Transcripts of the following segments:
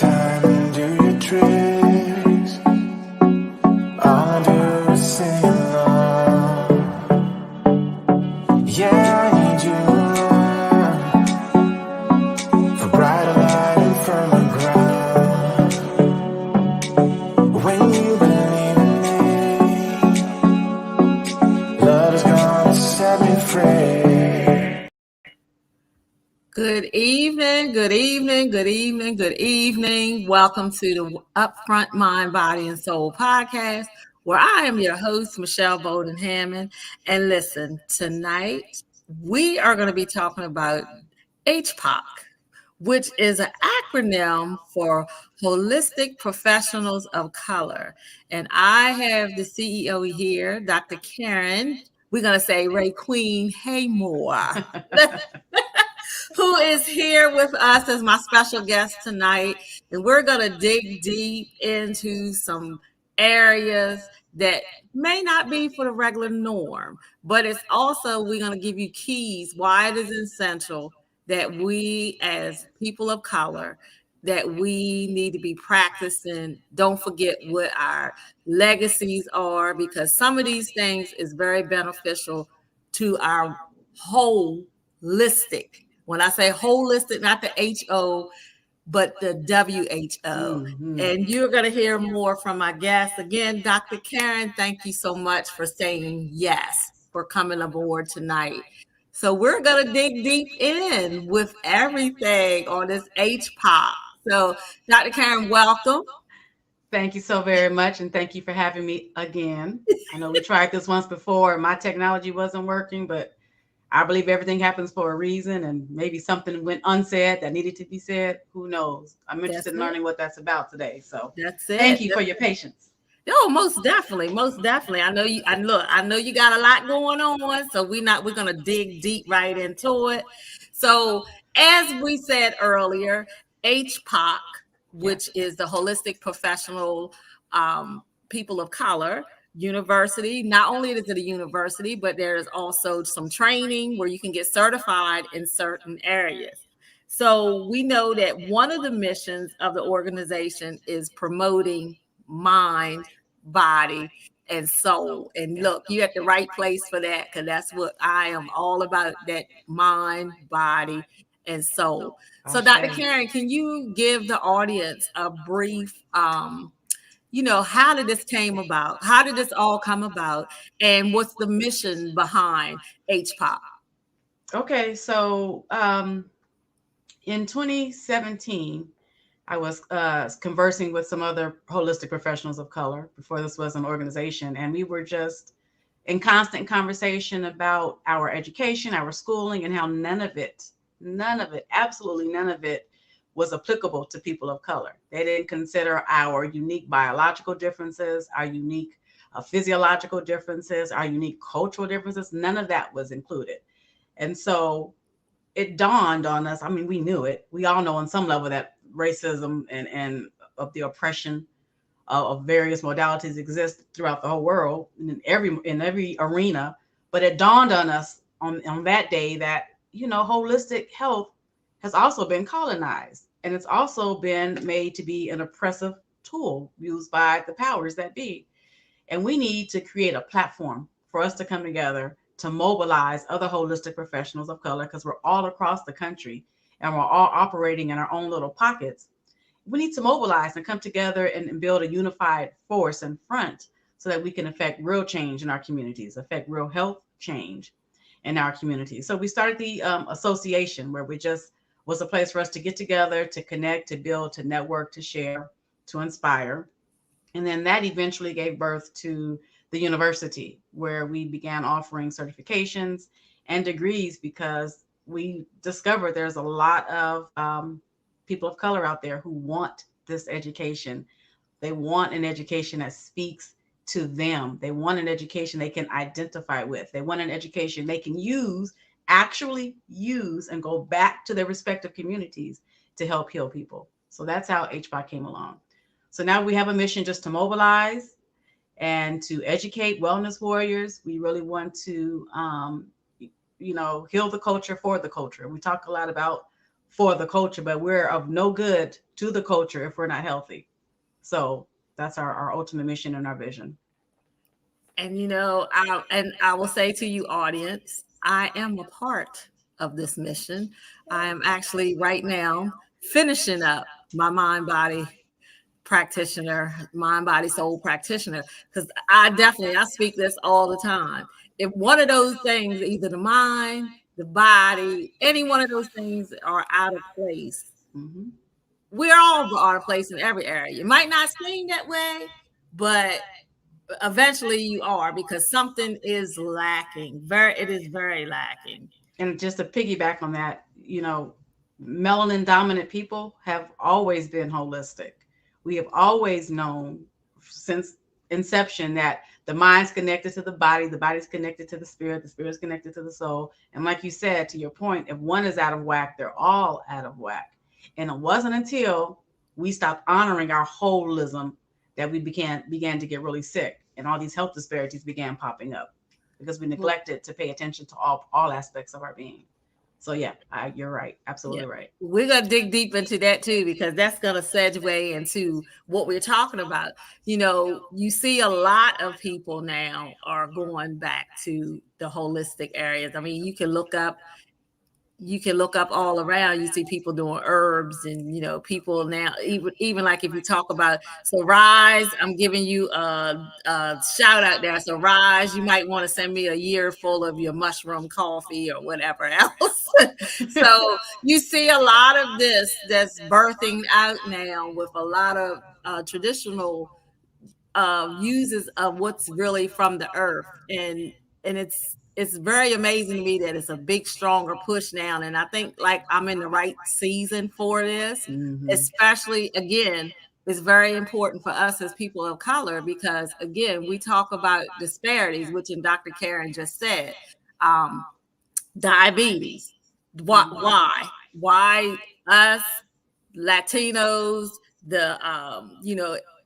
time and do your tricks. All I do is sing along. Yeah, I need you around for brighter light and firmer ground. When you believe in me, love is gonna set me free. Good evening, good evening, good evening, good evening. Welcome to the Upfront Mind, Body, and Soul podcast, where I am your host, Michelle Bowden Hammond. And listen, tonight we are going to be talking about HPOC, which is an acronym for Holistic Professionals of Color. And I have the CEO here, Dr. Karen. We're going to say RayeQueen Haymore. Who is here with us as my special guest tonight. And we're going to dig deep into some areas that may not be for the regular norm, but it's also, we're going to give you keys why it is essential that we as people of color, that we need to be practicing. Don't forget what our legacies are, because some of these things is very beneficial to our holistic. When I say holistic, not the HO, but the WHO. And you're going to hear more from my guest. Again, Dr. Karen, thank you so much for saying yes, for coming aboard tonight. So we're going to dig deep in with everything on this HPOC. So Dr. Karen, welcome. Thank you so very much. And thank you for having me again. I know we tried this once before. My technology wasn't working, but I believe everything happens for a reason, and maybe something went unsaid that needed to be said. Who knows? I'm interested in learning what that's about today. So thank you for your patience. Oh, most definitely. Most definitely. I know you, and look, I know you got a lot going on. So we're going to dig deep right into it. So as we said earlier, HPOC, which is the Holistic Professional People of Color University. Not only is it a university, but there's also some training where you can get certified in certain areas. So we know that one of the missions of the organization is promoting mind, body, and soul. And look, you're at the right place for that, because that's what I am all about, that mind, body, and soul. So Dr. Karen, can you give the audience a brief how did this came about? How did this all come about? And what's the mission behind HPOC? Okay, so in 2017, I was conversing with some other holistic professionals of color before this was an organization. And we were just in constant conversation about our education, our schooling, and how none of it, absolutely none of it was applicable to people of color. They didn't consider our unique biological differences, our unique physiological differences, our unique cultural differences. None of that was included. And so it dawned on us. I mean, we knew it. We all know on some level that racism and of the oppression of various modalities exist throughout the whole world in every arena. But it dawned on us on that day that, holistic health has also been colonized, and it's also been made to be an oppressive tool used by the powers that be. And we need to create a platform for us to come together to mobilize other holistic professionals of color, because we're all across the country and we're all operating in our own little pockets. We need to mobilize and come together and build a unified force and front so that we can affect real change in our communities, affect real health change in our communities. So we started the association, where we just was a place for us to get together, to connect, to build, to network, to share, to inspire. And then that eventually gave birth to the university, where we began offering certifications and degrees, because we discovered there's a lot of people of color out there who want this education. They want an education that speaks to them. They want an education they can identify with. They want an education they can actually use and go back to their respective communities to help heal people. So that's how HPOC came along. So now we have a mission just to mobilize and to educate wellness warriors. We really want to, heal the culture for the culture. We talk a lot about for the culture, but we're of no good to the culture if we're not healthy. So that's our ultimate mission and our vision. And I will say to you, audience, I am a part of this mission. I am actually right now finishing up my mind body practitioner, mind body soul practitioner, because I speak this all the time. If one of those things, either the mind, the body, any one of those things are out of place, Mm-hmm. we're all out of place in every area. You might not seem that way, but eventually you are, because something is lacking. It is very lacking. And just to piggyback on that, melanin dominant people have always been holistic. We have always known since inception that the mind's connected to the body's connected to the spirit's connected to the soul. And like you said, to your point, if one is out of whack, they're all out of whack. And it wasn't until we stopped honoring our holism that we began to get really sick, and all these health disparities began popping up because we neglected to pay attention to all aspects of our being. So yeah, you're right. Absolutely right. We're going to dig deep into that too, because that's going to segue into what we're talking about. You see a lot of people now are going back to the holistic areas. I mean, you can look up all around. You see people doing herbs, and people now, even like if you talk about, so Rise, I'm giving you a shout out there. So Rise, you might want to send me a year full of your mushroom coffee or whatever else. So you see a lot of this that's birthing out now with a lot of traditional uses of what's really from the earth, and it's very amazing to me that it's a big stronger push now. And I think like I'm in the right season for this. Especially, again, it's very important for us as people of color, because again, we talk about disparities, which in Dr. Karen just said, diabetes. Why us Latinos, the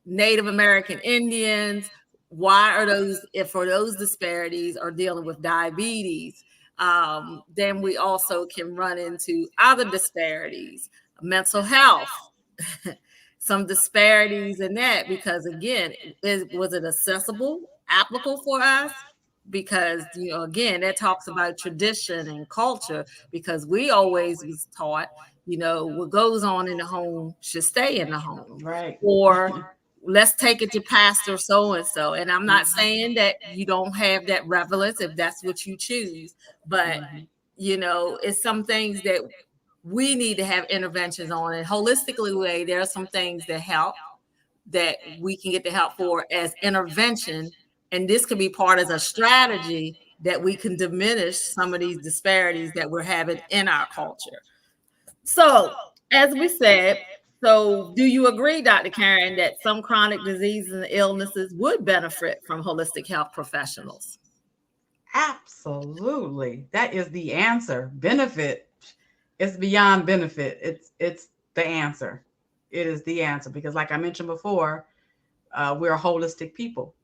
Native American Indians, why are those, if for those disparities are dealing with diabetes? Then we also can run into other disparities, mental health, some disparities in that, because again, was it accessible, applicable for us? Because again, that talks about tradition and culture, because we always was taught, what goes on in the home should stay in the home, Right. or let's take it to pastor so and so. And I'm not saying that you don't have that relevance if that's what you choose, but it's some things that we need to have interventions on. And holistically way, there are some things that help, that we can get the help for as intervention. And this could be part as a strategy that we can diminish some of these disparities that we're having in our culture. So, as we said, so do you agree, Dr. Karen, that some chronic diseases and illnesses would benefit from holistic health professionals? Absolutely. That is the answer. Benefit. It's beyond benefit. It's the answer. It is the answer, because like I mentioned before, we're a holistic people.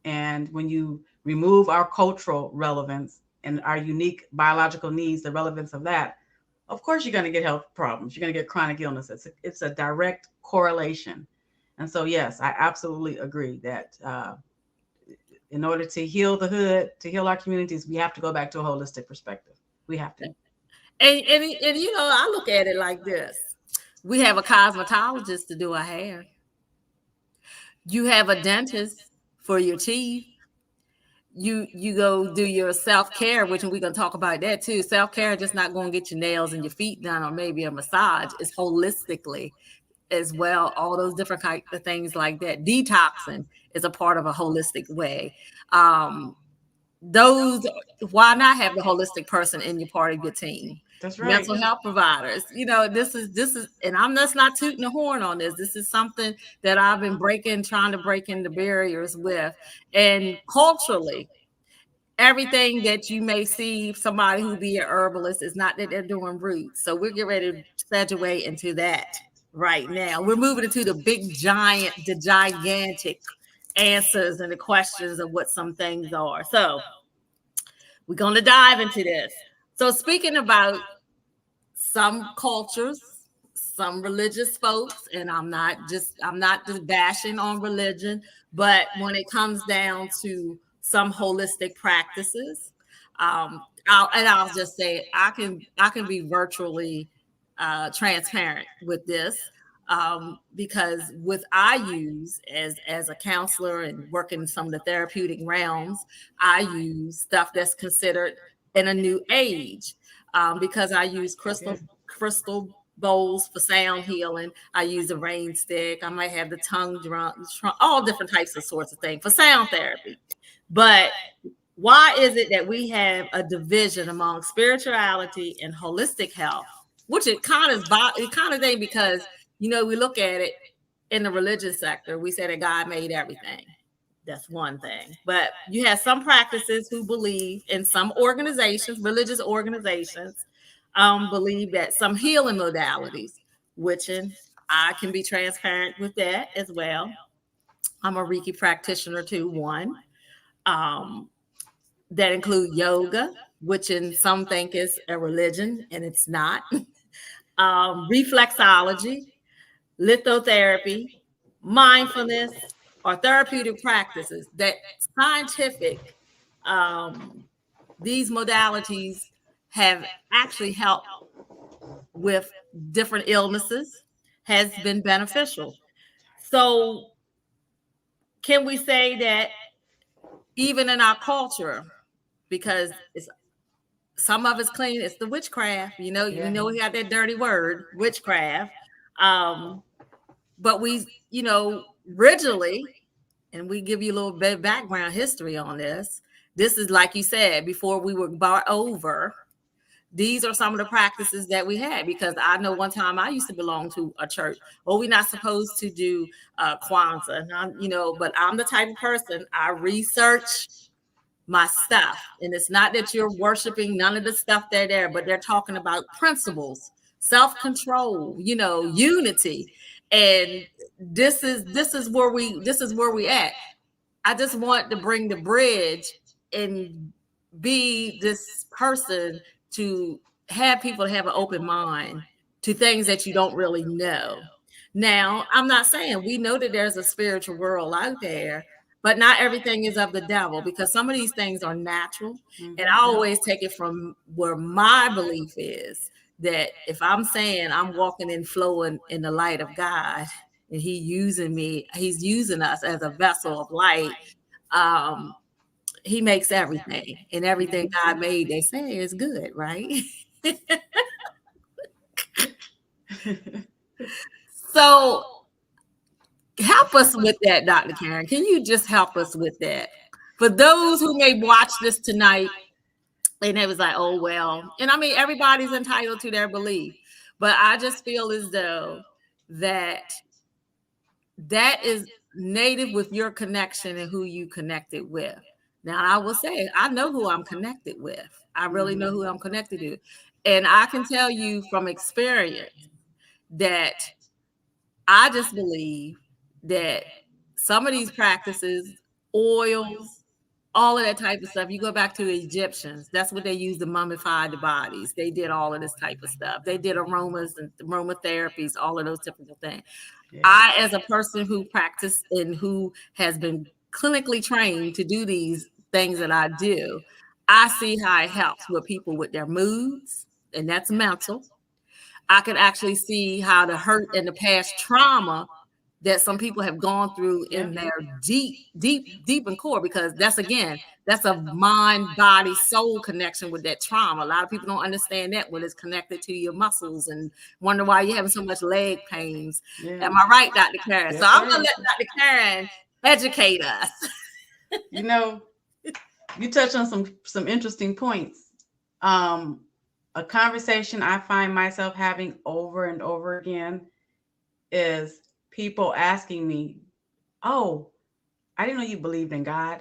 And when you remove our cultural relevance and our unique biological needs, the relevance of that, of course, you're going to get health problems. You're going to get chronic illnesses. It's a direct correlation. And so, yes, I absolutely agree that in order to heal the hood, to heal our communities, we have to go back to a holistic perspective. We have to. And I look at it like this. We have a cosmetologist to do our hair. You have a dentist for your teeth. You go do your self-care, which we're going to talk about that too. Self-care is just not going to get your nails and your feet done or maybe a massage. It's holistically as well. All those different kinds of things like that. Detoxing is a part of a holistic way. Why not have the holistic person in your part of your team? That's right. Mental health providers. This is, and I'm just not tooting the horn on this. This is something that I've been trying to break into barriers with. And culturally, everything that you may see somebody who be an herbalist is not that they're doing roots. So we're getting ready to segue into that right now. We're moving into the gigantic answers and the questions of what some things are. So we're going to dive into this. So speaking about some cultures, some religious folks, and I'm not just bashing on religion, but when it comes down to some holistic practices, I'll just say I can be virtually transparent with this, because with I use as a counselor and working in some of the therapeutic realms, I use stuff that's considered in a new age, because I use crystal bowls for sound healing. I use a rain stick. I might have the tongue drum, all different types of sorts of things for sound therapy. But why is it that we have a division among spirituality and holistic health, which it kind of thing, because we look at it in the religious sector, we say that God made everything. That's one thing. But you have some practices who believe in some organizations, religious organizations, believe that some healing modalities, which I can be transparent with that as well. I'm a Reiki practitioner too, one. That include yoga, which in some think is a religion, and it's not. Reflexology, lithotherapy, mindfulness, or therapeutic practices that scientific, these modalities have actually helped with different illnesses, has been beneficial. So can we say that even in our culture, because some of it's clean, it's the witchcraft, we got that dirty word, witchcraft. But we, originally, and we give you a little bit of background history on this. This is, like you said, before we were brought over. These are some of the practices that we had, because I know one time I used to belong to a church. Well, we're not supposed to do Kwanzaa, but I'm the type of person, I research my stuff. And it's not that you're worshiping none of the stuff they're there, but they're talking about principles, self-control, unity. And this is where we at. I just want to bring the bridge and be this person to have people have an open mind to things that you don't really know. Now, I'm not saying we know that there's a spiritual world out there, but not everything is of the devil, because some of these things are natural. And I always take it from where my belief is, that if I'm saying I'm walking and flowing in the light of God, and he's using us as a vessel of light, he makes everything, and everything God made, they say, is good, right? So help us with that, Dr. Karen. Can you just help us with that? For those who may watch this tonight, and it was like, oh, well, and I mean, everybody's entitled to their belief, but I just feel as though that is native with your connection and who you connected with. Now, I will say, I know who I'm connected with. I really know who I'm connected to. And I can tell you from experience that I just believe that some of these practices, oils, all of that type of stuff, you go back to the Egyptians, that's what they used to mummify the bodies. They did all of this type of stuff. They did aromas and aromatherapies, all of those different things. Yeah. I, as a person who practiced and who has been clinically trained to do these things that I do, I see how it helps with people with their moods, and that's mental. I can actually see how the hurt and the past trauma that some people have gone through in their deep and core, because that's a mind, body, soul connection with that trauma. A lot of people don't understand that when it's connected to your muscles and wonder why you're having so much leg pains. Yeah. Am I right, Dr. Karen? That's so I'm going to let Dr. Karen educate us. You touched on some interesting points. A conversation I find myself having over and over again is people asking me, oh, I didn't know you believed in God.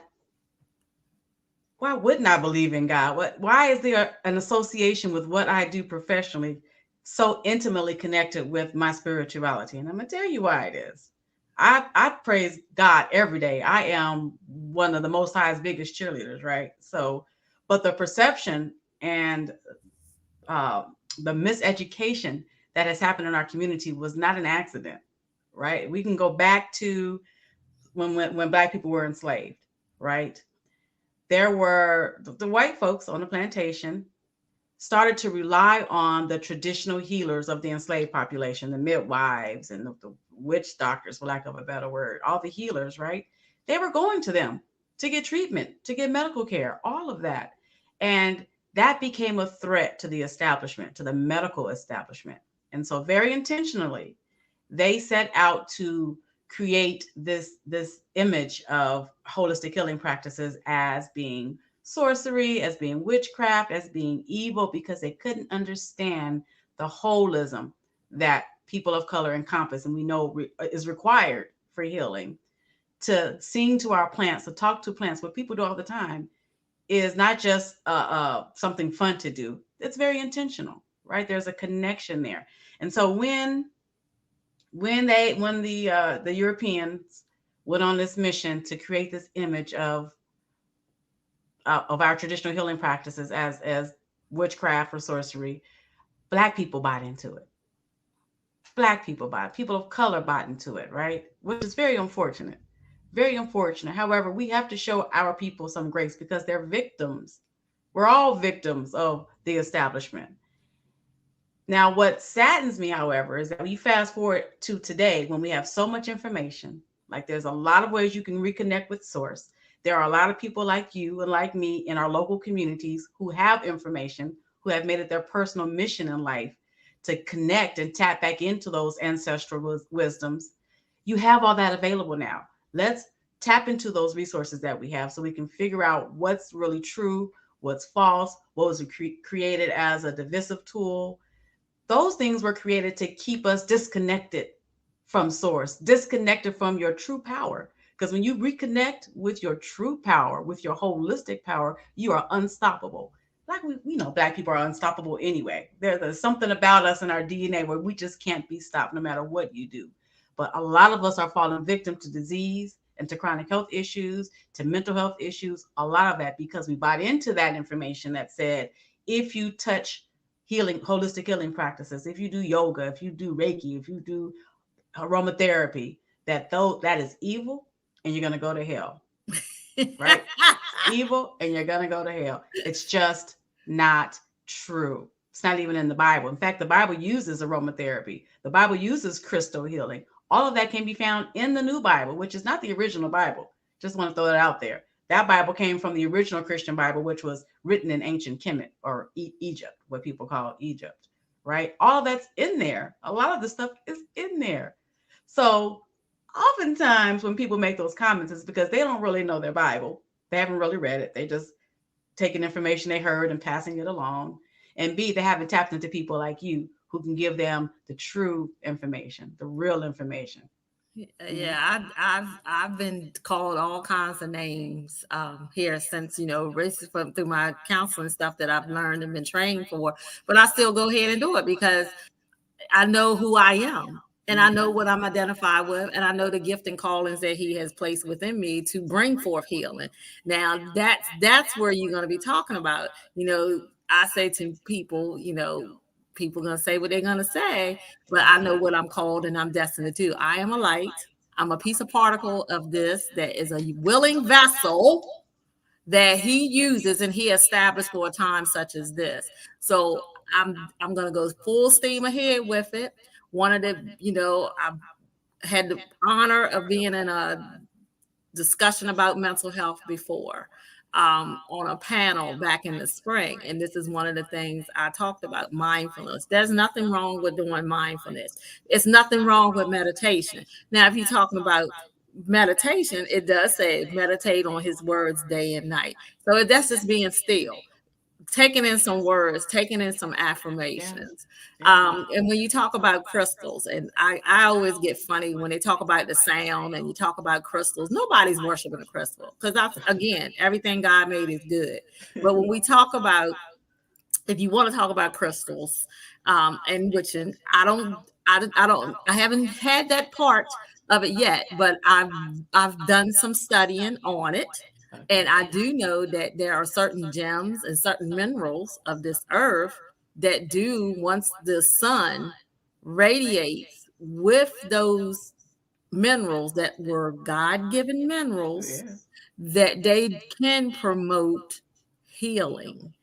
Why wouldn't I believe in God? Why is there an association with what I do professionally so intimately connected with my spirituality? And I'm going to tell you why it is. I praise God every day. I am one of the Most High's biggest cheerleaders, right? So, but the perception and the miseducation that has happened in our community was not an accident, right? We can go back to when Black people were enslaved, right? There were the white folks on the plantation started to rely on the traditional healers of the enslaved population, the midwives and the witch doctors, for lack of a better word, all the healers, right? They were going to them to get treatment, to get medical care, all of that. And that became a threat to the establishment, to the medical establishment. And so, very intentionally, they set out to create this image of holistic healing practices as being sorcery, as being witchcraft, as being evil, because they couldn't understand the holism that people of color encompass and we know is required for healing. To sing to our plants, to talk to plants, what people do all the time is not just something fun to do. It's very intentional, right? There's a connection there. And so when the Europeans went on this mission to create this image of our traditional healing practices as witchcraft or sorcery, Black people bought into it. Black people bought it. People of color bought into it, right? Which is very unfortunate. Very unfortunate. However, we have to show our people some grace because they're victims. We're all victims of the establishment. Now, what saddens me, however, is that we fast forward to today when we have so much information. Like there's a lot of ways you can reconnect with source. There are a lot of people like you and like me in our local communities who have information, who have made it their personal mission in life to connect and tap back into those ancestral wisdoms. You have all that available now. Let's tap into those resources that we have so we can figure out what's really true, what's false, what was created as a divisive tool. Those things were created to keep us disconnected from source, disconnected from your true power. Because when you reconnect with your true power, with your holistic power, you are unstoppable. Like we know Black people are unstoppable anyway. There's something about us in our DNA where we just can't be stopped no matter what you do. But a lot of us are falling victim to disease and to chronic health issues, to mental health issues, a lot of that because we bought into that information that said, if you touch healing, holistic healing practices, if you do yoga, if you do Reiki, if you do aromatherapy, that is evil and you're going to go to hell, right? Evil and you're going to go to hell. It's just not true. It's not even in the Bible. In fact, the Bible uses aromatherapy. The Bible uses crystal healing. All of that can be found in the New Bible, which is not the original Bible. Just want to throw that out there. That Bible came from the original Christian Bible, which was written in ancient Kemet or Egypt, what people call Egypt, right? All of that's in there. A lot of the stuff is in there. So oftentimes when people make those comments, it's because they don't really know their Bible. They haven't really read it. They just taking information they heard and passing it along. And B, they haven't tapped into people like you who can give them the true information, the real information. Yeah, I've been called all kinds of names here since through my counseling stuff that I've learned and been trained for. But I still go ahead and do it because I know who I am. And I know what I'm identified with, and I know the gift and callings that he has placed within me to bring forth healing. Now, that's where you're going to be talking about. I say to people, people are going to say what they're going to say, but I know what I'm called and I'm destined to do. I am a light. I'm a piece of particle of this that is a willing vessel that he uses and he established for a time such as this. So I'm going to go full steam ahead with it. One of the, I've had the honor of being in a discussion about mental health before on a panel back in the spring. And this is one of the things I talked about, mindfulness. There's nothing wrong with doing mindfulness. It's nothing wrong with meditation. Now, if you're talking about meditation, it does say meditate on his words day and night. So that's just being still, taking in some words, taking in some affirmations. And when you talk about crystals, and I always get funny when they talk about the sound and you talk about crystals, nobody's worshiping a crystal because that's, again, everything God made is good. But when we talk about, if you want to talk about crystals and witching, I haven't had that part of it yet, but I've done some studying on it. And I do know that there are certain gems and certain minerals of this earth that do once the sun radiates with those minerals that were God-given minerals, Yeah. that they can promote healing,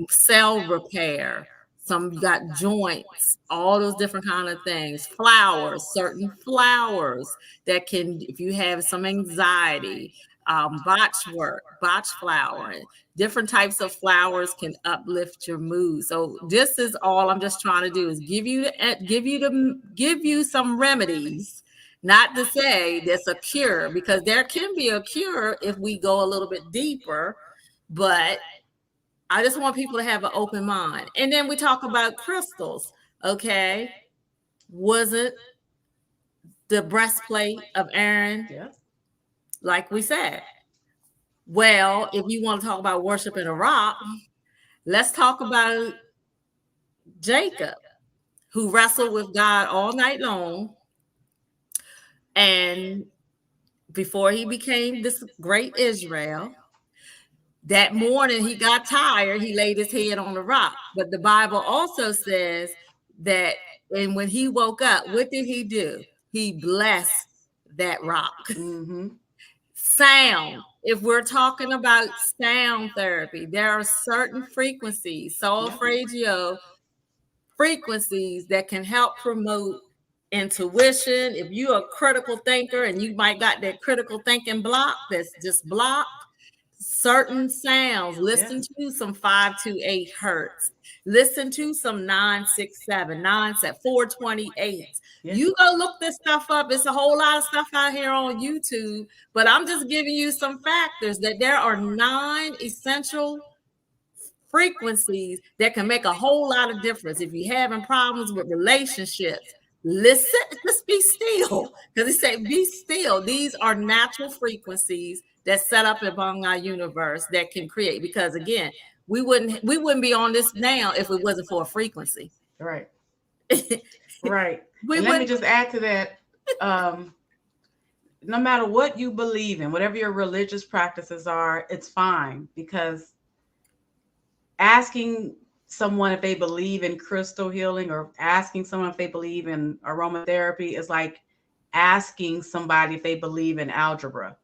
cell repair. Some got joints, all those different kind of things. Flowers, certain flowers that can, if you have some anxiety, botch work, botch flower, and different types of flowers can uplift your mood. So this is all I'm just trying to do is give you some remedies. Not to say there's a cure, because there can be a cure if we go a little bit deeper, but I just want people to have an open mind. And then we talk about crystals. Okay. Was it the breastplate of Aaron? Yeah. Like we said. Well, if you want to talk about worshiping a rock, let's talk about Jacob, who wrestled with God all night long. And before he became this great Israel, that morning he got tired, he laid his head on the rock. But the Bible also says that, and when he woke up, what did he do? He blessed that rock. Mm-hmm. Sound. If we're talking about sound therapy, there are certain frequencies, solfeggio frequencies, that can help promote intuition. If you're a critical thinker and you might got that critical thinking block that's just blocked, certain sounds, listen to some 528 hertz, listen to some 967, 428. You go look this stuff up. It's a whole lot of stuff out here on YouTube, but I'm just giving you some factors that there are 9 essential frequencies that can make a whole lot of difference. If you're having problems with relationships, listen, just be still, because it say be still. These are natural frequencies that set up among our universe that can create, because again, we wouldn't be on this now if it wasn't for a frequency. Right. Right. And let me just add to that. No matter what you believe in, whatever your religious practices are, it's fine, because asking someone if they believe in crystal healing or asking someone if they believe in aromatherapy is like asking somebody if they believe in algebra.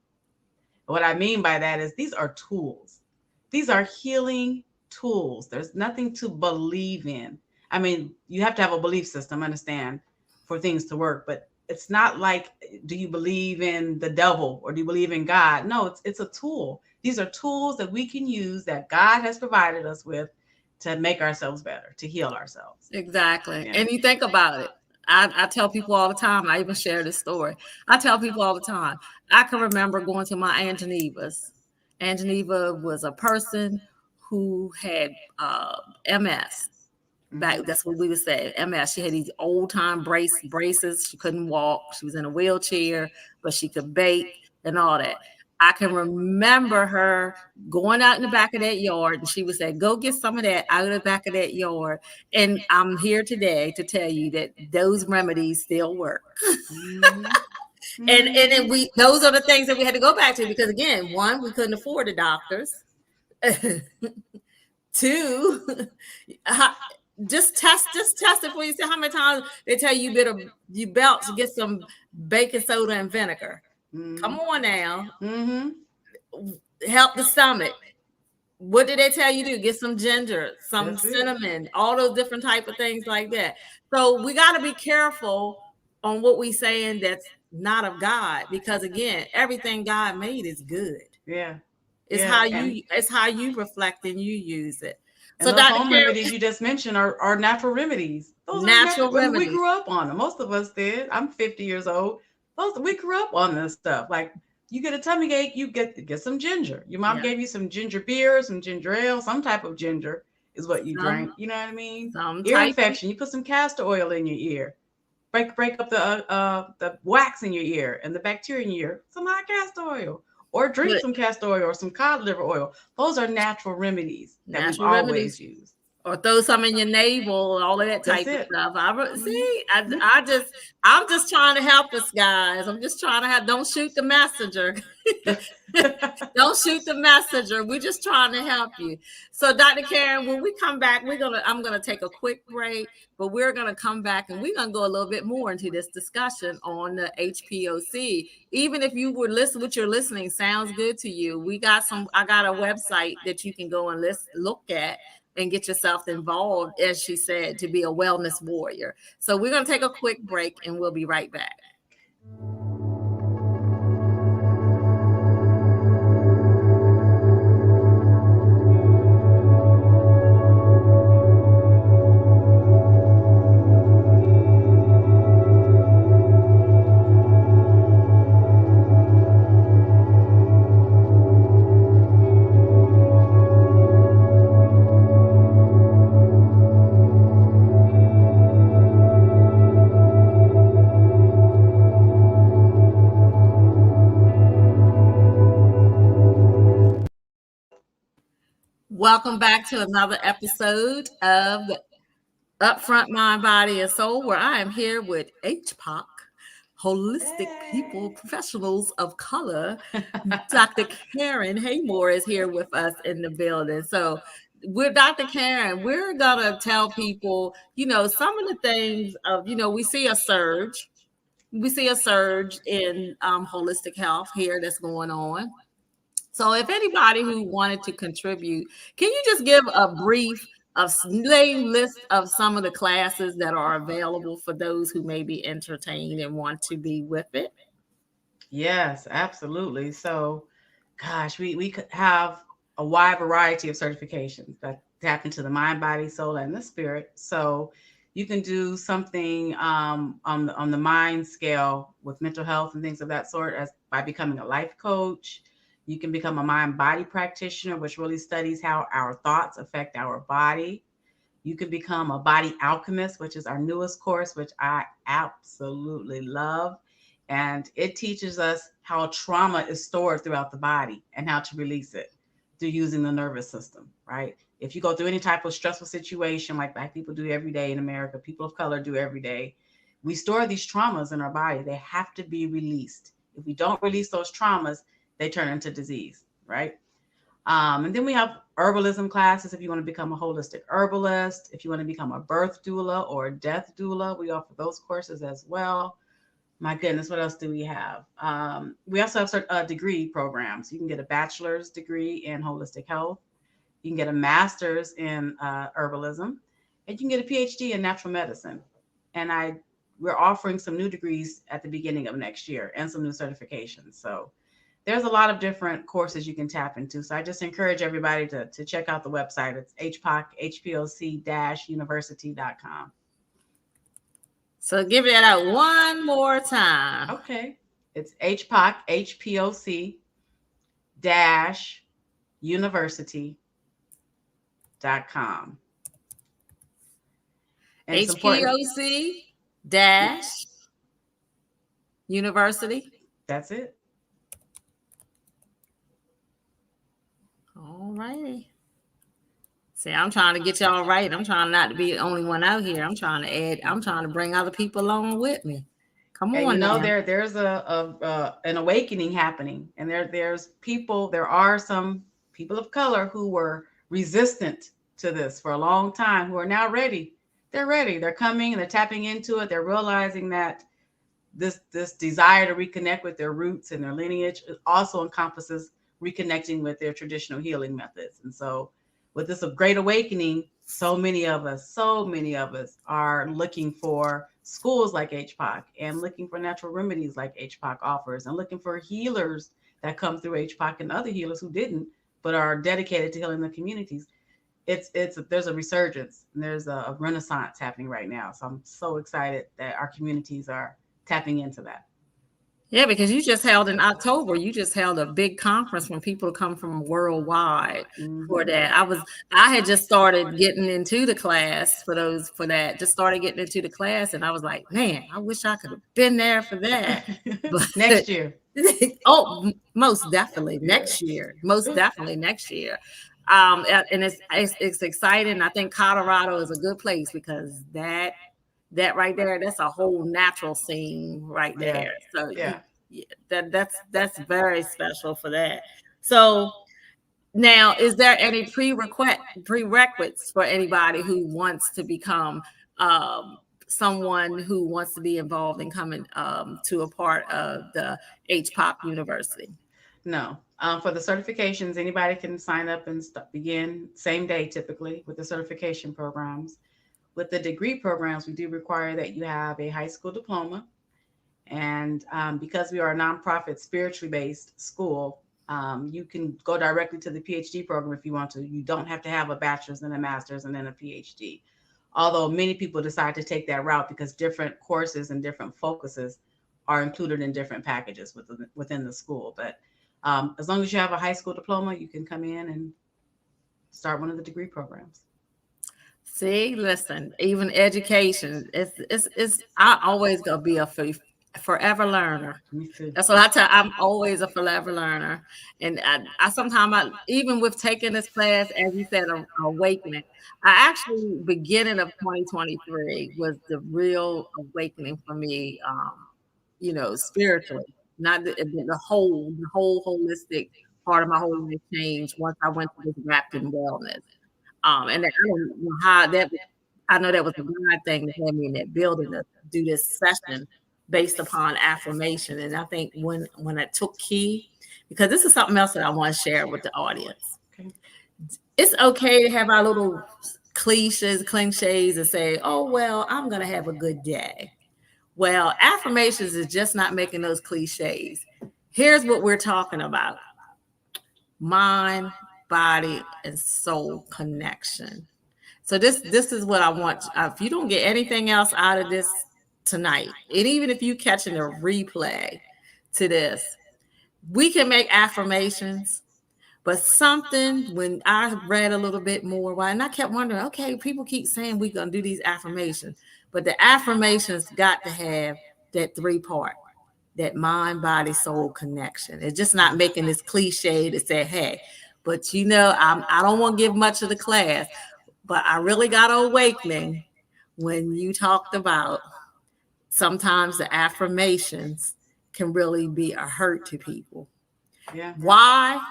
What I mean by that is these are tools. These are healing tools. There's nothing to believe in. I mean, you have to have a belief system, understand, for things to work, but it's not like, do you believe in the devil or do you believe in God? No, it's a tool. These are tools that we can use, that God has provided us with, to make ourselves better, to heal ourselves. Exactly. Yeah. And you think about it. I tell people all the time, I even share this story. I tell people all the time, I can remember going to my Aunt Geneva's. Aunt Geneva was a person who had MS. Back, that's what we would say, MS. She had these old time braces. She couldn't walk. She was in a wheelchair, but she could bake and all that. I can remember her going out in the back of that yard, and she would say, go get some of that out of the back of that yard. And I'm here today to tell you that those remedies still work. Mm-hmm. And then those are the things that we had to go back to, because again, one, we couldn't afford the doctors. Two, just test it for you. See how many times they tell you you belt to get some baking soda and vinegar. Mm-hmm. Come on now. Mm-hmm. Help the stomach. What did they tell you to do? Get some ginger, some cinnamon, all those different type of things like that. So we got to be careful on what we saying that's not of God, because again, everything God made is good. Yeah. It's how you reflect and you use it. And so those home remedies you just mentioned are natural remedies. Those natural remedies. We grew up on them. Most of us did. I'm 50 years old. We grew up on this stuff. Like, you get a tummy ache, you get some ginger. Your mom gave you some ginger beer, some ginger ale, some type of ginger is what you drank. You know what I mean? Ear infection, you put some castor oil in your ear. Break up the wax in your ear and the bacteria in your ear. Some hot castor oil. Or drink some castor oil or some cod liver oil. Those are natural remedies that we always use. or throw some in your navel, all of that type That's of it. stuff. I'm just trying to help us, guys. I'm just trying to don't shoot the messenger. Don't shoot the messenger. We're just trying to help you. So, Dr. Karen, when we come back, I'm gonna take a quick break, but we're gonna come back and we're gonna go a little bit more into this discussion on the HPOC. Even if you were listening, what you're listening sounds good to you, I got a website that you can go and look at and get yourself involved, as she said, to be a wellness warrior. So we're going to take a quick break and we'll be right back. Welcome back to another episode of the Upfront Mind, Body, and Soul, where I am here with HPOC, Holistic People Professionals of Color. Dr. Karen Haymore is here with us in the building. So Dr. Karen, we're going to tell people, some of the things of, we see a surge. We see a surge in holistic health here that's going on. So if anybody who wanted to contribute, can you just give a brief list of some of the classes that are available for those who may be entertained and want to be with it? Yes, absolutely. So, gosh, we could have a wide variety of certifications that tap into the mind, body, soul, and the spirit. So you can do something on the mind scale with mental health and things of that sort, as by becoming a life coach. You can become a mind-body practitioner, which really studies how our thoughts affect our body. You can become a body alchemist, which is our newest course, which I absolutely love. And it teaches us how trauma is stored throughout the body and how to release it through using the nervous system, right? If you go through any type of stressful situation like Black people do every day in America, people of color do every day, we store these traumas in our body. They have to be released. If we don't release those traumas, they turn into disease, right? And then we have herbalism classes if you want to become a holistic herbalist. If you want to become a birth doula or a death doula, we offer those courses as well. My goodness, what else do we have? We also have certain degree programs. You can get a bachelor's degree in holistic health. You can get a master's in herbalism, and you can get a PhD in natural medicine. And we're offering some new degrees at the beginning of next year and some new certifications. So there's a lot of different courses you can tap into. So I just encourage everybody to check out the website. It's HPOC-university.com. So give it out one more time. Okay. It's HPOC-university.com. HPOC-university. That's it. All righty. See, I'm trying to get y'all right. I'm trying not to be the only one out here. I'm trying to bring other people along with me. Come on. And there's an awakening happening. And there are some people of color who were resistant to this for a long time, who are now ready. They're ready. They're coming and they're tapping into it. They're realizing that this desire to reconnect with their roots and their lineage also encompasses reconnecting with their traditional healing methods. And so with this great awakening, so many of us are looking for schools like HPOC and looking for natural remedies like HPOC offers and looking for healers that come through HPOC and other healers who didn't, but are dedicated to healing the communities. There's a resurgence and there's a renaissance happening right now. So I'm so excited that our communities are tapping into that. Yeah, because you just held in October, you just held a big conference when people come from worldwide for that. I had just started getting into the class just started getting into the class. And I was like, man, I wish I could have been there for that. But next year. Oh, most definitely next year. Most definitely next year. And it's exciting. I think Colorado is a good place because that right there, that's a whole natural scene right Yeah. there. So Yeah. that's very special for that. So now, is there any prerequisites for anybody who wants to become um, someone who wants to be involved in coming to a part of the HPOC University? No. For the certifications, anybody can sign up and begin same day typically with the certification programs. With the degree programs, we do require that you have a high school diploma. And because we are a nonprofit, spiritually based school, you can go directly to the PhD program if you want to. You don't have to have a bachelor's and a master's and then a PhD. Although many people decide to take that route because different courses and different focuses are included in different packages within the school. But as long as you have a high school diploma, you can come in and start one of the degree programs. See, listen, even education, it's I always gonna be a forever learner. Me too. That's what I tell. I'm always a forever learner, and I sometimes even with taking this class, as you said, awakening. I actually beginning of 2023 was the real awakening for me. Spiritually, not the whole holistic part of my whole life changed once I went to this wrapped in wellness. And I don't know how that. I know that was a God thing that had me in that building to do this session based upon affirmation. And I think when I took key, because this is something else that I want to share with the audience. Okay. It's okay to have our little cliches, and say, "Oh well, I'm gonna have a good day." Well, affirmations is just not making those cliches. Here's what we're talking about: mind, body, and soul connection. So this is what I want. If you don't get anything else out of this tonight, and even if you catching a replay to this, we can make affirmations. But something when I read a little bit more, why, and I kept wondering, okay, people keep saying we're gonna do these affirmations, but the affirmations got to have that three part, that mind, body, soul connection. It's just not making this cliche to say, hey, but I don't want to give much of the class, but I really got an awakening when you talked about sometimes the affirmations can really be a hurt to people. Yeah. Why?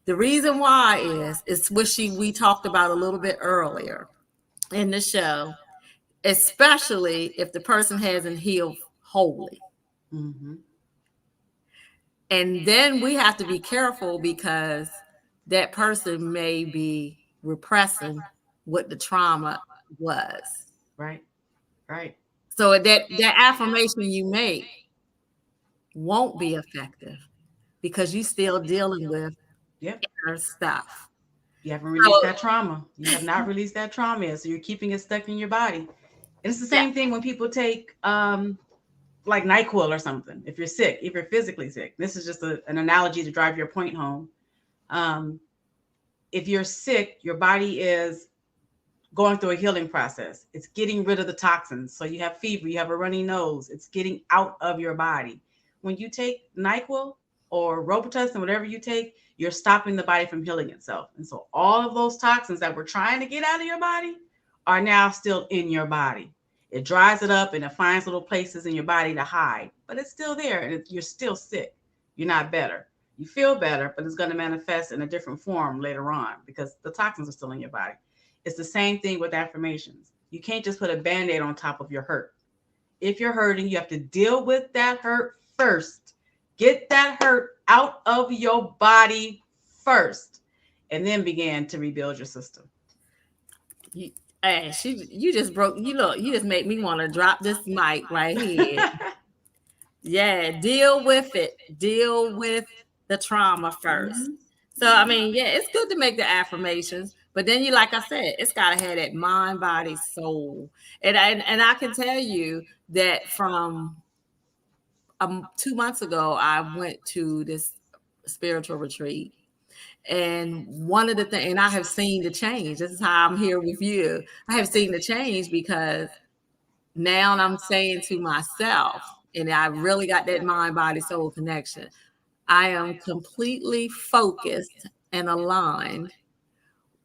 The reason why is what we talked about a little bit earlier in the show, especially if the person hasn't healed wholly. Mm-hmm. And then we have to be careful because that person may be repressing what the trauma was. Right. Right. So that affirmation you make won't be effective because you're still dealing with Yep. inner stuff. You haven't released So, that trauma. You have not released that trauma yet, so you're keeping it stuck in your body. And it's the yeah, same thing when people take like NyQuil or something. If you're sick, if you're physically sick, this is just an analogy to drive your point home. Um, if you're sick, your body is going through a healing process. It's getting rid of the toxins. So you have fever, you have a runny nose. It's getting out of your body. When you take NyQuil or Robitussin, whatever you take, you're stopping the body from healing itself. And so all of those toxins that were trying to get out of your body are now still in your body. It dries it up and it finds little places in your body to hide, but it's still there and you're still sick. You're not better. You feel better, but it's going to manifest in a different form later on because the toxins are still in your body. It's the same thing with affirmations. You can't just put a Band-Aid on top of your hurt. If you're hurting, you have to deal with that hurt first. Get that hurt out of your body first, and then begin to rebuild your system. you just broke. You just make me want to drop this mic right here. Yeah, deal with it. Deal with the trauma first. Mm-hmm. So I mean, yeah, it's good to make the affirmations, but then like I said, it's got to have that mind, body, soul. And I can tell you that from 2 months ago, I went to this spiritual retreat. And one of the things, and I have seen the change. This is how I'm here with you. I have seen the change because now I'm saying to myself, and I really got that mind, body, soul connection. I am completely focused and aligned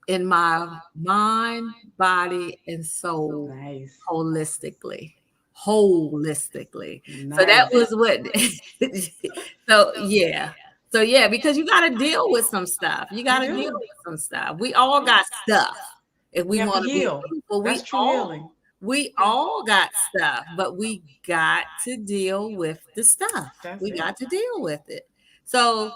in my mind, body, and soul Nice. holistically. Holistically. So that Nice. was what so yeah. So yeah, because you gotta deal with some stuff. You You gotta deal do. with some stuff. We all got stuff. If We we have to want to be heal. truthful, That's true healing. we all got stuff, but we got to deal with the stuff. That's We it. got to deal with it. So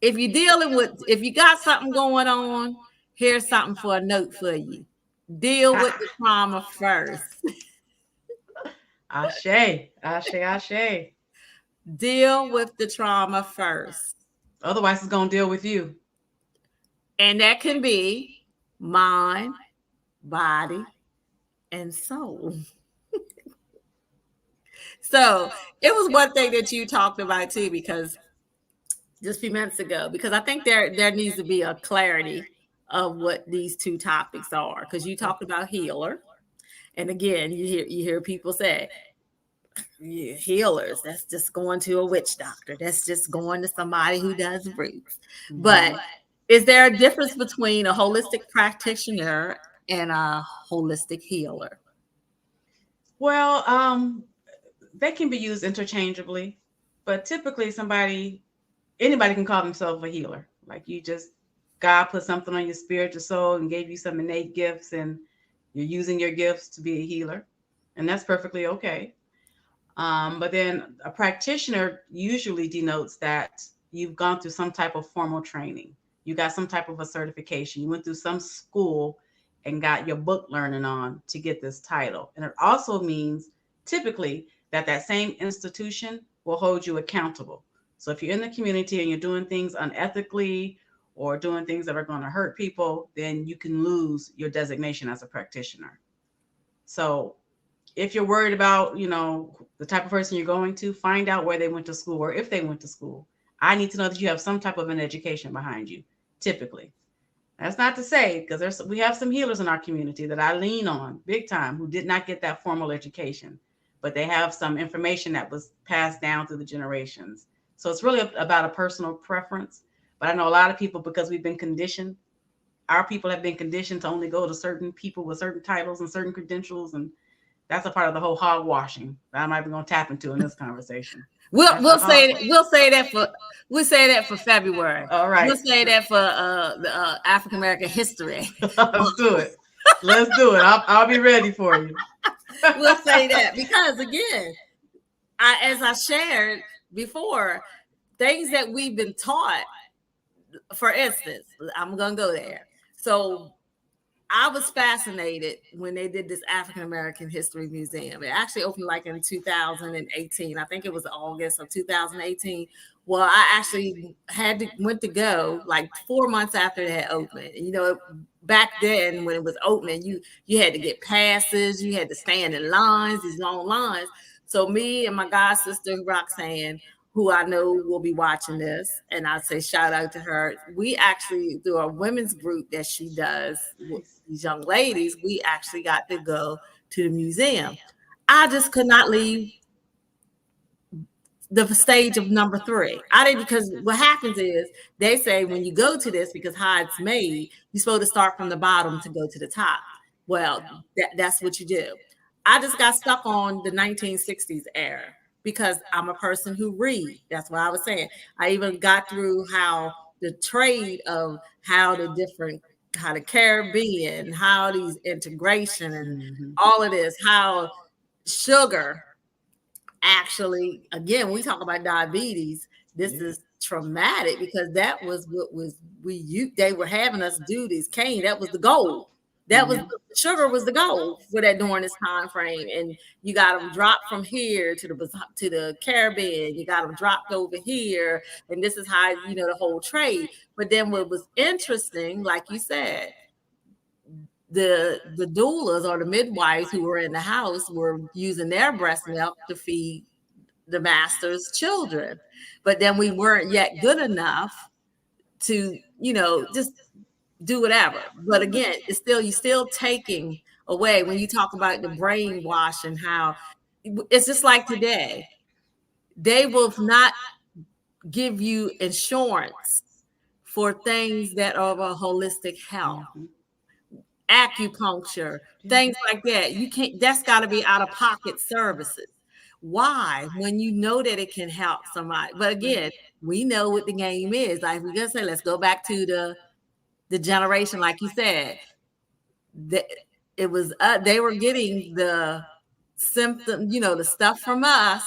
if you got something going on, here's something for a note for you. Deal with the trauma first. Ashe, ashe, ashe. Deal with the trauma first. Otherwise, it's gonna deal with you. And that can be mind, body, and soul. So it was one thing that you talked about too, because just a few minutes ago, because I think there needs to be a clarity of what these two topics are. Because you talked about healer, and again, you hear people say, yeah, healers, that's just going to a witch doctor. That's just going to somebody who does roots. But is there a difference between a holistic practitioner and a holistic healer? Well, they can be used interchangeably, but typically anybody can call themselves a healer. Like God put something on your spiritual soul and gave you some innate gifts, and you're using your gifts to be a healer, and that's perfectly okay. But then a practitioner usually denotes that you've gone through some type of formal training. You got some type of a certification. You went through some school and got your book learning on to get this title. And it also means typically that same institution will hold you accountable. So if you're in the community and you're doing things unethically or doing things that are going to hurt people, then you can lose your designation as a practitioner. So if you're worried about, the type of person you're going to, find out where they went to school or if they went to school. I need to know that you have some type of an education behind you, typically. That's not to say, because we have some healers in our community that I lean on big time who did not get that formal education, but they have some information that was passed down through the generations. So it's really about a personal preference. But I know a lot of people, because we've been conditioned, our people have been conditioned to only go to certain people with certain titles and certain credentials, and that's a part of the whole hog washing that I'm not even going to tap into in this conversation. We'll say that for February. All right. We'll say that for the African American history. Let's do it. Let's do it. I'll be ready for you. We'll say that because again, as I shared before, things that we've been taught. For instance, I'm gonna go there. So I was fascinated when they did this African American History Museum. It actually opened like in 2018. I think it was August of 2018. Well, I actually went to go like 4 months after it had opened. Back then when it was opening, you had to get passes, you had to stand in lines, these long lines. So me and my god sister Roxanne, who I know will be watching this, and I'd say shout out to her. We actually, through a women's group that she does with these young ladies, we actually got to go to the museum. I just could not leave the stage of number 3. I didn't, because what happens is they say when you go to this, because how it's made, you're supposed to start from the bottom to go to the top. Well, that's what you do. I just got stuck on the 1960s era, because I'm a person who read. That's what I was saying. I even got through how the trade of how the Caribbean, how these integration and all of this, how sugar actually, again, when we talk about diabetes, this is traumatic, because that was what they were having us do this cane. That was the goal. That was sugar was the goal for that during this time frame, and you got them dropped from here to the Caribbean. You got them dropped over here, and this is how the whole trade. But then what was interesting, like you said, the doulas or the midwives who were in the house were using their breast milk to feed the master's children, but then we weren't yet good enough to just do whatever. But again, you're still taking away when you talk about the brainwash and how it's just like today. They will not give you insurance for things that are of a holistic health. Mhm. Acupuncture, things like that. You can't, that's got to be out of pocket services. Why? When you know that it can help somebody. But again, we know what the game is. Like we're gonna say, let's go back to the generation, like you said. That it was they were getting the symptom, the stuff from us,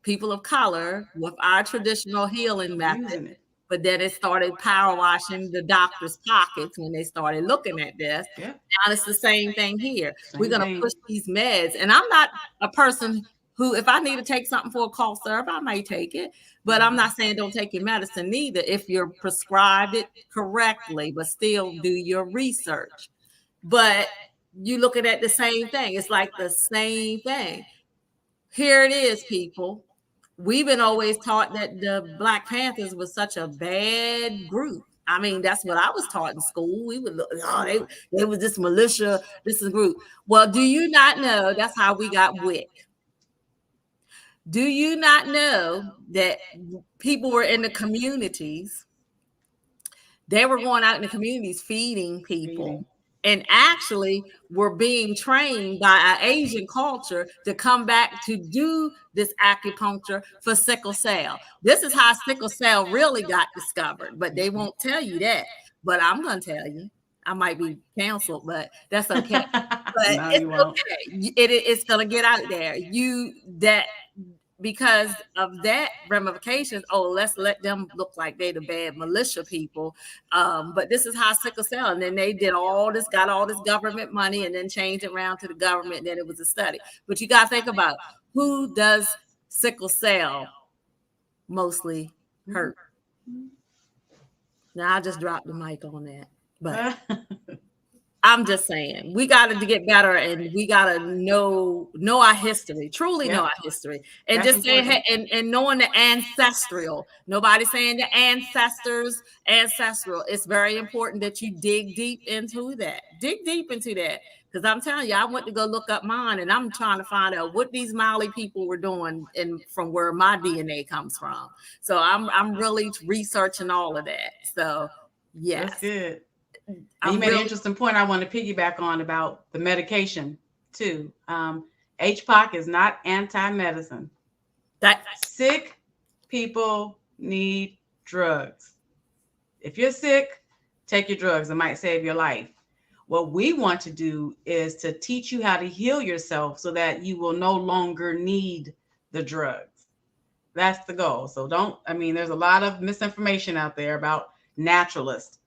people of color, with our traditional healing method. Using it. But then it started power washing the doctor's pockets when they started looking at this. Yeah. Now it's the same thing here. Same We're going thing. to push these meds. And I'm not a person who, if I need to take something for a cough syrup, I may take it. But I'm not saying don't take your medicine neither if you're prescribed it correctly, but still do your research. But you looking at the same thing. It's like the same thing. Here it is, people. We've been always taught that the Black Panthers was such a bad group. I mean, that's what I was taught in school. We would look, they was this militia, this is a group. Well, do you not know that's how we got WIC? Do you not know that people were in the communities? They were going out in the communities feeding people. And actually were being trained by our Asian culture to come back to do this acupuncture for sickle cell. This is how sickle cell really got discovered, but they won't tell you that. But I'm going to tell you. I might be canceled, but that's okay. But No, it's you won't. okay. It's going to get out there. Because of that ramifications, let's let them look like they the bad militia people. But this is how sickle cell, and then they did got all this government money and then changed it around to the government, and then it was a study. But you got to think about who does sickle cell mostly hurt. Now I just dropped the mic on that. But I'm just saying, we got to get better, and we got to know our history, truly know our history, and that's just saying, and knowing the ancestral. Nobody's saying the ancestors, ancestral. It's very important that you dig deep into that. Because I'm telling you, I went to go look up mine, and I'm trying to find out what these Maori people were doing and from where my DNA comes from. So I'm really researching all of that. So yes, that's good. You made an interesting point I want to piggyback on about the medication too. HPOC is not anti-medicine. That sick people need drugs. If you're sick, take your drugs. It might save your life. What we want to do is to teach you how to heal yourself so that you will no longer need the drugs. That's the goal. So there's a lot of misinformation out there about naturalists.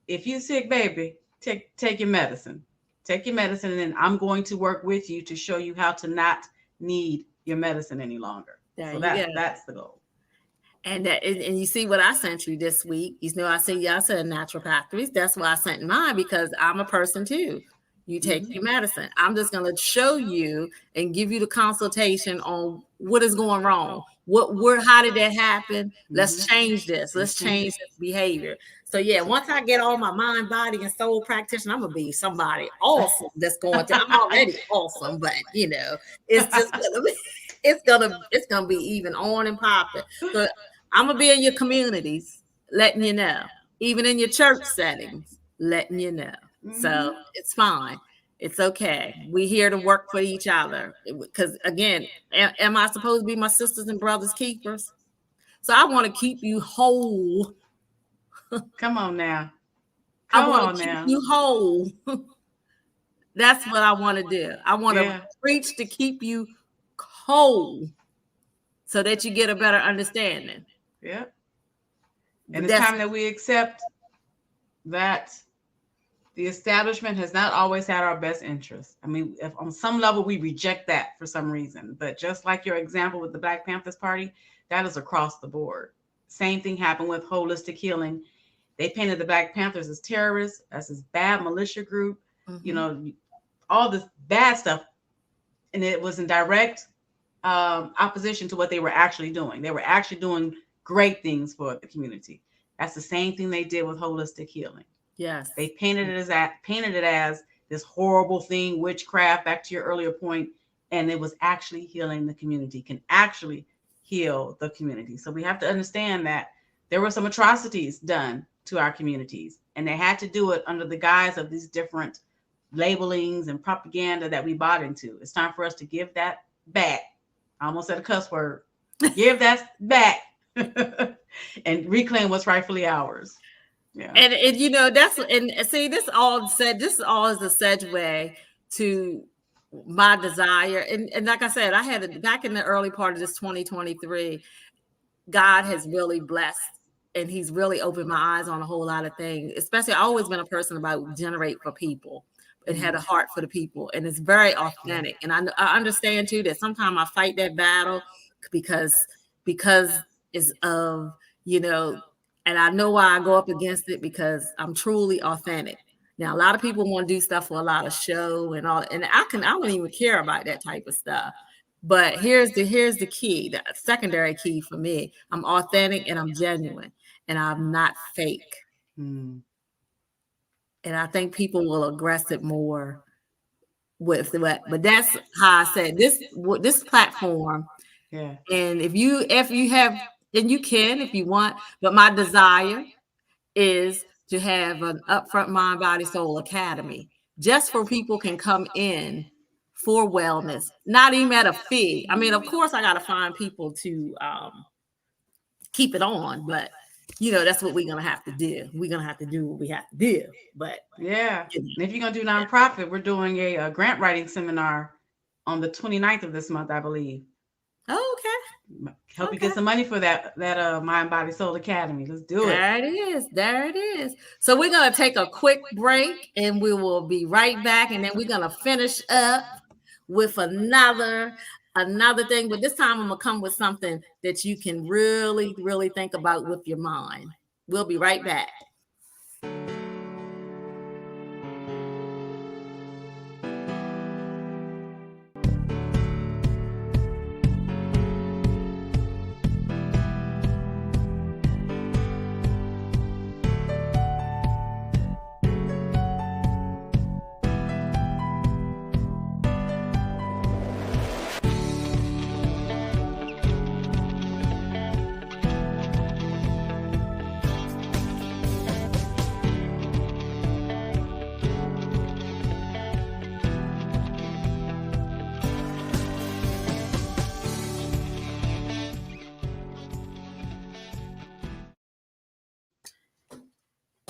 If you're sick, baby, take your medicine. Take your medicine, and then I'm going to work with you to show you how to not need your medicine any longer. So that's the goal. And you see what I sent you this week. I said naturopathy. That's why I sent mine, because I'm a person too. You take your medicine. I'm just going to show you and give you the consultation on what is going wrong. How did that happen? Let's change this. Let's change this behavior. So once I get all my mind, body, and soul practitioner, I'm gonna be somebody awesome. That's going to. I'm already awesome, but it's just it's gonna be even on and popping. So I'm gonna be in your communities, letting you know, even in your church settings, letting you know. So it's fine. It's okay. We're here to work for each other. Because again, am I supposed to be my sisters and brothers keepers? So I want to keep you whole. Come on now. I want to keep you whole. That's what I want to do. I want to preach to keep you whole so that you get a better understanding. Yeah. And it's time that we accept that the establishment has not always had our best interests. If on some level we reject that for some reason, but just like your example with the Black Panthers Party, that is across the board. Same thing happened with holistic healing. They painted the Black Panthers as terrorists, as this bad militia group, all this bad stuff. And it was in direct opposition to what they were actually doing. They were actually doing great things for the community. That's the same thing they did with holistic healing. Yes. They painted it as this horrible thing, witchcraft, back to your earlier point, and it was actually healing the community, can actually heal the community. So we have to understand that there were some atrocities done to our communities. And they had to do it under the guise of these different labelings and propaganda that we bought into. It's time for us to give that back. I almost said a cuss word. Give that back and reclaim what's rightfully ours. Yeah. And you know, that's, and see, this all is a segue to my desire. And like I said, I had it back in the early part of this 2023. God has really blessed, and he's really opened my eyes on a whole lot of things. Especially, I've always been a person about generate for people. It had a heart for the people, and it's very authentic. And I understand too that sometimes I fight that battle because it's of, you know, and I know why I go up against it, because I'm truly authentic. Now, a lot of people want to do stuff for a lot of show and all, and I don't even care about that type of stuff. But here's the key, the secondary key for me. I'm authentic and I'm genuine, and I'm not fake. Mm. And I think people will aggress it more with what, but that's how I said this platform. Yeah. And if you have, and you can if you want, but my desire is to have an Upfront Mind, Body, Soul Academy, just for people can come in for wellness, not even at a fee. I mean, of course, I got to find people to keep it on, but you know, that's what we're gonna have to do. We're gonna have to do what we have to do. But yeah, you know. and if you're gonna do nonprofit, we're doing a grant writing seminar on the 29th of this month, I believe. Oh, okay. Help you get some money for that Mind, Body, Soul Academy. Let's do it. There it is. So we're gonna take a quick break, and we will be right back, and then we're gonna finish up with another thing. But this time I'm gonna come with something that you can really, really think about with your mind. We'll be right back.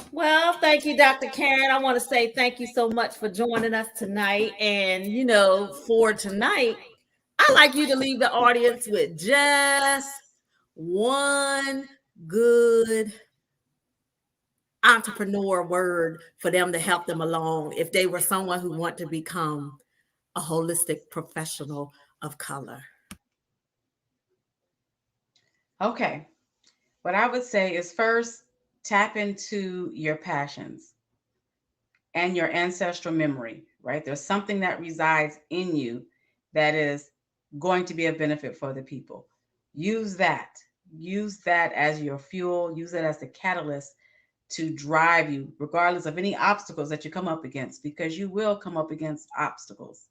Well, thank you, Dr. Karen. I want to say thank you so much for joining us tonight. And, you know, for tonight, I'd like you to leave the audience with just one good entrepreneur word for them to help them along if they were someone who want to become a holistic professional of color. Okay. What I would say is, first, tap into your passions and your ancestral memory, right? There's something that resides in you that is going to be a benefit for the people. Use that as your fuel, use it as the catalyst to drive you, regardless of any obstacles that you come up against, because you will come up against obstacles.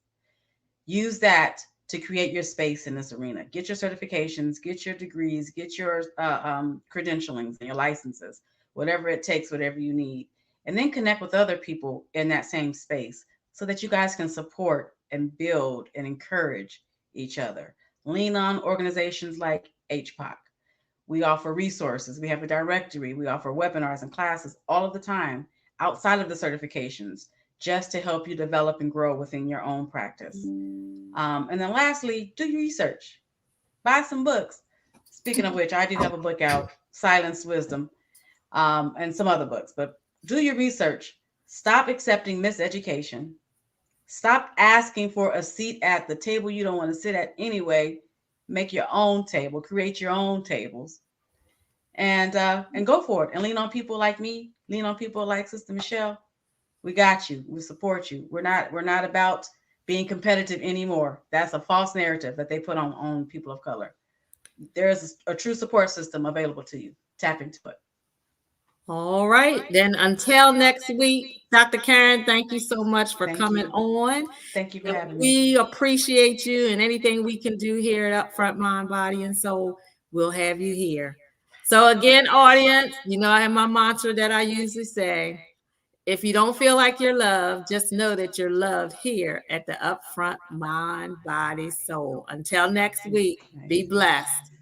Use that to create your space in this arena. Get your certifications, get your degrees, get your credentialings and your licenses, whatever it takes, whatever you need. And then connect with other people in that same space so that you guys can support and build and encourage each other. Lean on organizations like HPOC. We offer resources. We have a directory. We offer webinars and classes all of the time outside of the certifications, just to help you develop and grow within your own practice. And then lastly, do your research. Buy some books. Speaking of which, I do have a book out, Silence Wisdom, and some other books. But do your research. Stop accepting miseducation. Stop asking for a seat at the table you don't want to sit at anyway. Make your own table. Create your own tables. And go for it. And lean on people like me. Lean on people like Sister Michelle. We got you. We support you. We're not about being competitive anymore. That's a false narrative that they put on people of color. There's a true support system available to you. Tap into it. All right. Then until next week, Dr. Karen, thank you so much for coming on. Thank you for having We me. appreciate you, and anything we can do here at Upfront Mind, Body, and Soul, we'll have you here. So again, audience, you know, I have my mantra that I usually say. If you don't feel like you're loved, just know that you're loved here at the Upfront Mind, Body, Soul. Until next week, be blessed.